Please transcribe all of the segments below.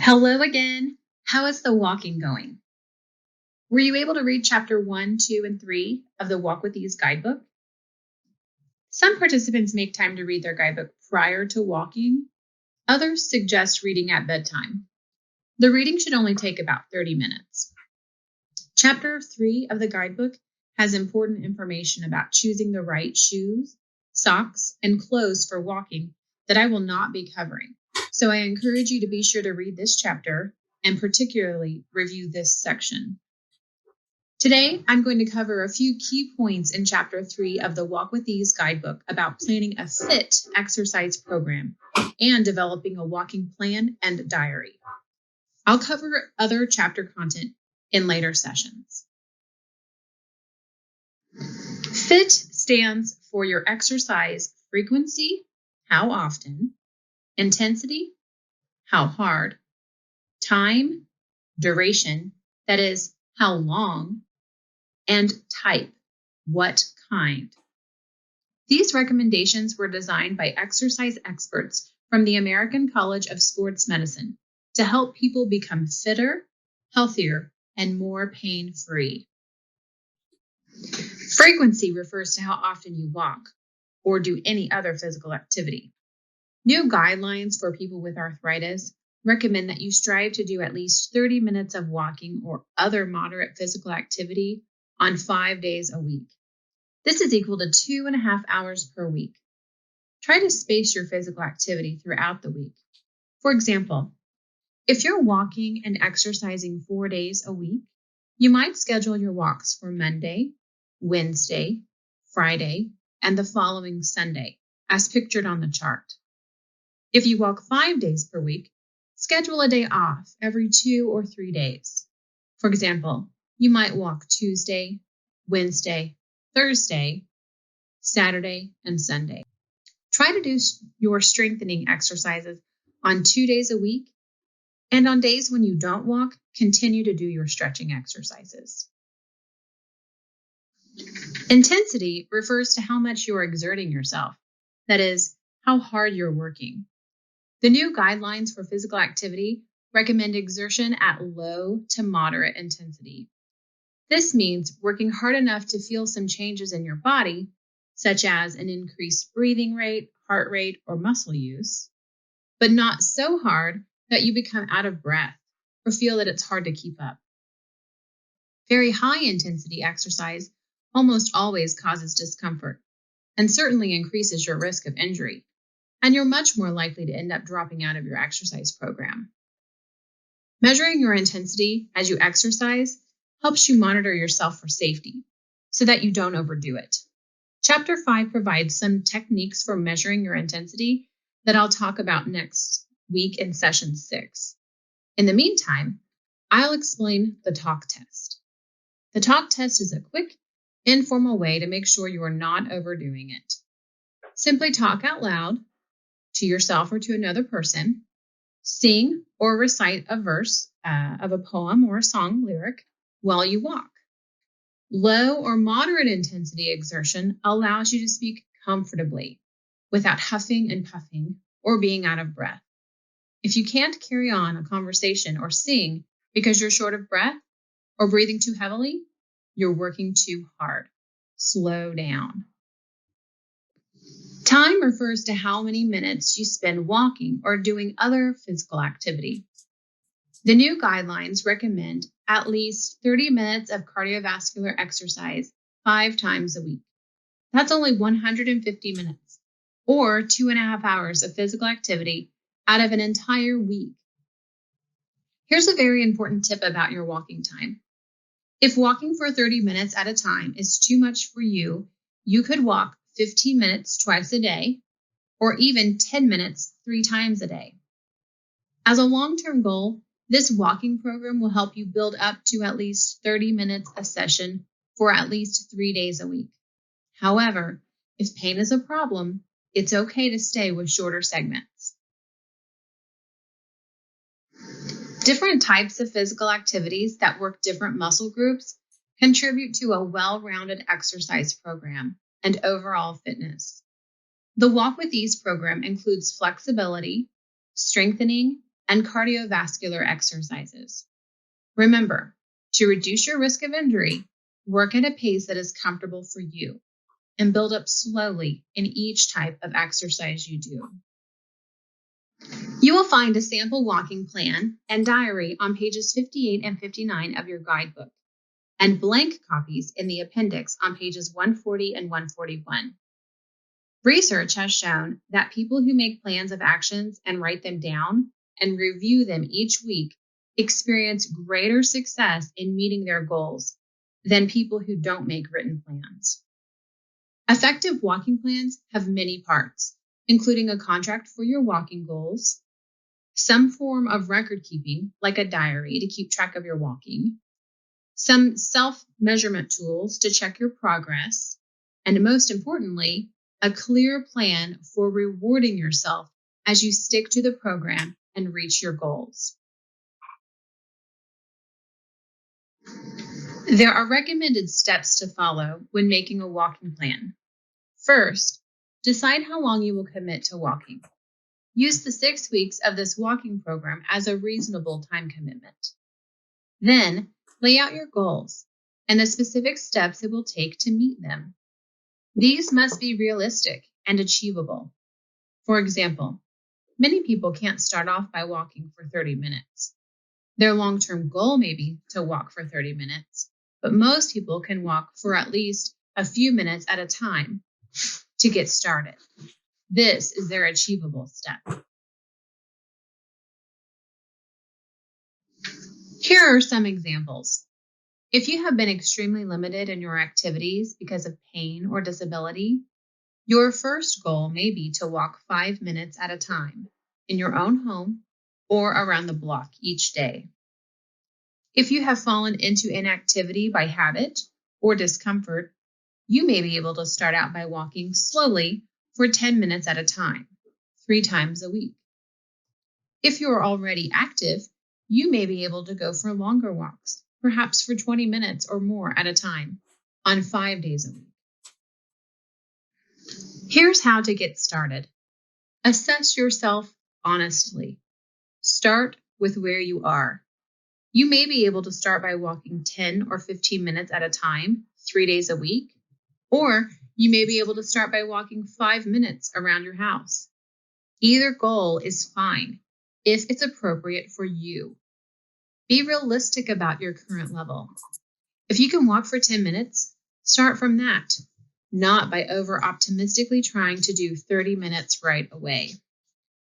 Hello again. How is the walking going? Were you able to read chapter 1, 2, and 3 of the Walk with Ease guidebook? Some participants make time to read their guidebook prior to walking. Others suggest reading at bedtime. The reading should only take about 30 minutes. Chapter 3 of the guidebook has important information about choosing the right shoes, socks, and clothes for walking that I will not be covering. So I encourage you to be sure to read this chapter and particularly review this section. Today, I'm going to cover a few key points in Chapter 3 of the Walk with Ease guidebook about planning a fit exercise program and developing a walking plan and diary. I'll cover other chapter content in later sessions. FIT stands for your exercise frequency, how often, intensity, how hard, time, duration, that is, how long, and type, what kind. These recommendations were designed by exercise experts from the American College of Sports Medicine to help people become fitter, healthier, and more pain-free. Frequency refers to how often you walk or do any other physical activity. New guidelines for people with arthritis recommend that you strive to do at least 30 minutes of walking or other moderate physical activity on 5 days a week. This is equal to 2.5 hours per week. Try to space your physical activity throughout the week. For example, if you're walking and exercising 4 days a week, you might schedule your walks for Monday, Wednesday, Friday, and the following Sunday, as pictured on the chart. If you walk 5 days per week, schedule a day off every 2 or 3 days. For example, you might walk Tuesday, Wednesday, Thursday, Saturday, and Sunday. Try to do your strengthening exercises on 2 days a week, and on days when you don't walk, continue to do your stretching exercises. Intensity refers to how much you're exerting yourself, that is, how hard you're working. The new guidelines for physical activity recommend exertion at low to moderate intensity. This means working hard enough to feel some changes in your body, such as an increased breathing rate, heart rate, or muscle use, but not so hard that you become out of breath or feel that it's hard to keep up. Very high intensity exercise almost always causes discomfort and certainly increases your risk of injury, and you're much more likely to end up dropping out of your exercise program. Measuring your intensity as you exercise helps you monitor yourself for safety so that you don't overdo it. Chapter 5 provides some techniques for measuring your intensity that I'll talk about next week in session 6. In the meantime, I'll explain the talk test. The talk test is a quick, informal way to make sure you are not overdoing it. Simply talk out loud to yourself or to another person, sing or recite a verse of a poem or a song lyric while you walk. Low or moderate intensity exertion allows you to speak comfortably without huffing and puffing or being out of breath. If you can't carry on a conversation or sing because you're short of breath or breathing too heavily, you're working too hard. Slow down. Time refers to how many minutes you spend walking or doing other physical activity. The new guidelines recommend at least 30 minutes of cardiovascular exercise 5 times a week. That's only 150 minutes, or 2.5 hours of physical activity out of an entire week. Here's a very important tip about your walking time. If walking for 30 minutes at a time is too much for you, you could walk 15 minutes twice a day, or even 10 minutes 3 times a day. As a long-term goal, this walking program will help you build up to at least 30 minutes a session for at least 3 days a week. However, if pain is a problem, it's okay to stay with shorter segments. Different types of physical activities that work different muscle groups contribute to a well-rounded exercise program and overall fitness. The Walk with Ease program includes flexibility, strengthening, and cardiovascular exercises. Remember, to reduce your risk of injury, work at a pace that is comfortable for you and build up slowly in each type of exercise you do. You will find a sample walking plan and diary on pages 58 and 59 of your guidebook, and blank copies in the appendix on pages 140 and 141. Research has shown that people who make plans of actions and write them down and review them each week experience greater success in meeting their goals than people who don't make written plans. Effective walking plans have many parts, including a contract for your walking goals, some form of record keeping, like a diary to keep track of your walking, some self-measurement tools to check your progress, and most importantly, a clear plan for rewarding yourself as you stick to the program and reach your goals. There are recommended steps to follow when making a walking plan. First, decide how long you will commit to walking. Use the 6 weeks of this walking program as a reasonable time commitment. Then, lay out your goals and the specific steps it will take to meet them. These must be realistic and achievable. For example, many people can't start off by walking for 30 minutes. Their long-term goal may be to walk for 30 minutes, but most people can walk for at least a few minutes at a time to get started. This is their achievable step. Here are some examples. If you have been extremely limited in your activities because of pain or disability, your first goal may be to walk 5 minutes at a time in your own home or around the block each day. If you have fallen into inactivity by habit or discomfort, you may be able to start out by walking slowly for 10 minutes at a time, 3 times a week. If you are already active, you may be able to go for longer walks, perhaps for 20 minutes or more at a time, on 5 days a week. Here's how to get started. Assess yourself honestly. Start with where you are. You may be able to start by walking 10 or 15 minutes at a time, 3 days a week, or you may be able to start by walking 5 minutes around your house. Either goal is fine if it's appropriate for you. Be realistic about your current level. If you can walk for 10 minutes, start from that, not by over-optimistically trying to do 30 minutes right away.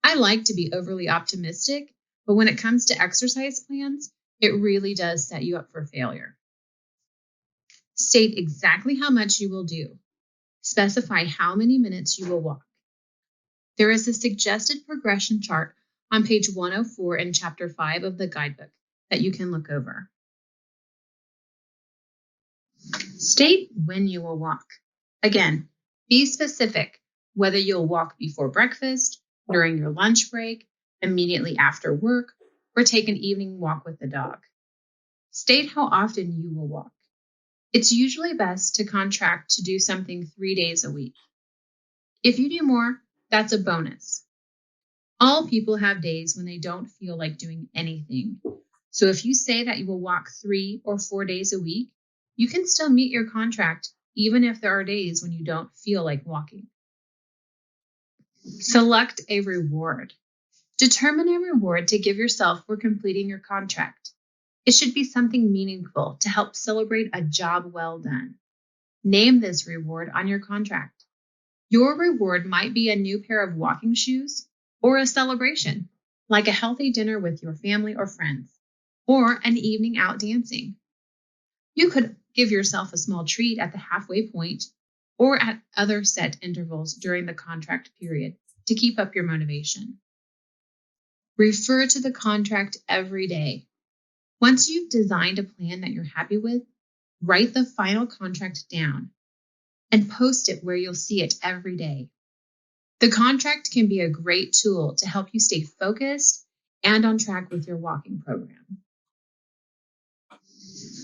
I like to be overly optimistic, but when it comes to exercise plans, it really does set you up for failure. State exactly how much you will do. Specify how many minutes you will walk. There is a suggested progression chart on page 104 in Chapter 5 of the guidebook that you can look over. State when you will walk. Again, be specific whether you'll walk before breakfast, during your lunch break, immediately after work, or take an evening walk with the dog. State how often you will walk. It's usually best to contract to do something 3 days a week. If you do more, that's a bonus. All people have days when they don't feel like doing anything. So if you say that you will walk 3 or 4 days a week, you can still meet your contract even if there are days when you don't feel like walking. Select a reward. Determine a reward to give yourself for completing your contract. It should be something meaningful to help celebrate a job well done. Name this reward on your contract. Your reward might be a new pair of walking shoes or a celebration, like a healthy dinner with your family or friends, or an evening out dancing. You could give yourself a small treat at the halfway point or at other set intervals during the contract period to keep up your motivation. Refer to the contract every day. Once you've designed a plan that you're happy with, write the final contract down and post it where you'll see it every day. The contract can be a great tool to help you stay focused and on track with your walking program.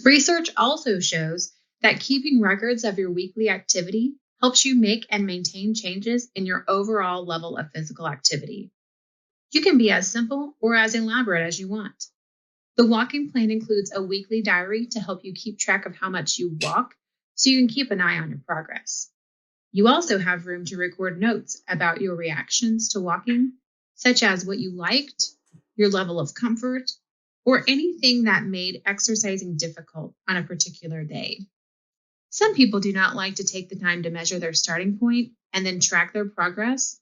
Research also shows that keeping records of your weekly activity helps you make and maintain changes in your overall level of physical activity. You can be as simple or as elaborate as you want. The walking plan includes a weekly diary to help you keep track of how much you walk so you can keep an eye on your progress. You also have room to record notes about your reactions to walking, such as what you liked, your level of comfort, or anything that made exercising difficult on a particular day. Some people do not like to take the time to measure their starting point and then track their progress.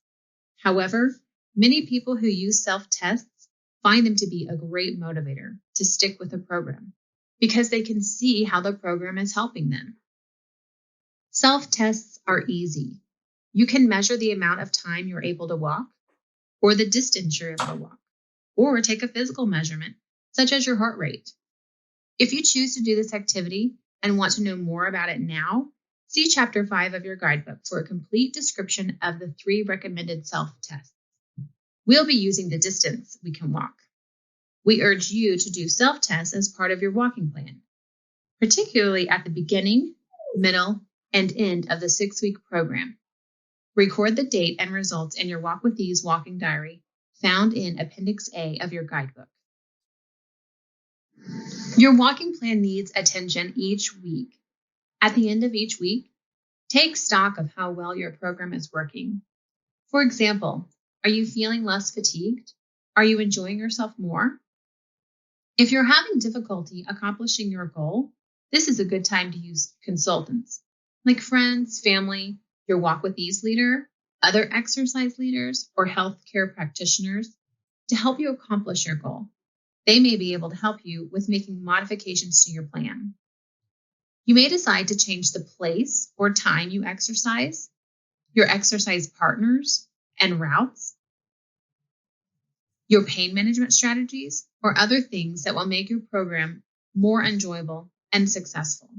However, many people who use self-tests find them to be a great motivator to stick with a program because they can see how the program is helping them. Self-tests are easy. You can measure the amount of time you're able to walk, or the distance you're able to walk, or take a physical measurement, such as your heart rate. If you choose to do this activity and want to know more about it now, see Chapter 5 of your guidebook for a complete description of the 3 recommended self-tests. We'll be using the distance we can walk. We urge you to do self-tests as part of your walking plan, particularly at the beginning, middle, and end of the 6-week program. Record the date and results in your Walk with Ease walking diary found in Appendix A of your guidebook. Your walking plan needs attention each week. At the end of each week, take stock of how well your program is working. For example, are you feeling less fatigued? Are you enjoying yourself more? If you're having difficulty accomplishing your goal, this is a good time to use consultants, like friends, family, your Walk with Ease leader, other exercise leaders, or healthcare practitioners to help you accomplish your goal. They may be able to help you with making modifications to your plan. You may decide to change the place or time you exercise, your exercise partners and routes, your pain management strategies, or other things that will make your program more enjoyable and successful.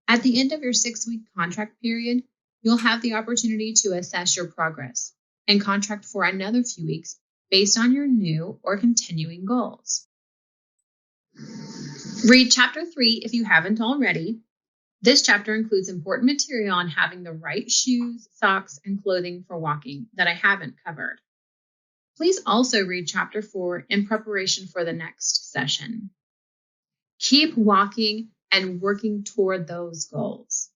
At the end of your 6-week contract period, you'll have the opportunity to assess your progress and contract for another few weeks based on your new or continuing goals. Read Chapter 3 if you haven't already. This chapter includes important material on having the right shoes, socks, and clothing for walking that I haven't covered. Please also read Chapter 4 in preparation for the next session. Keep walking and working toward those goals.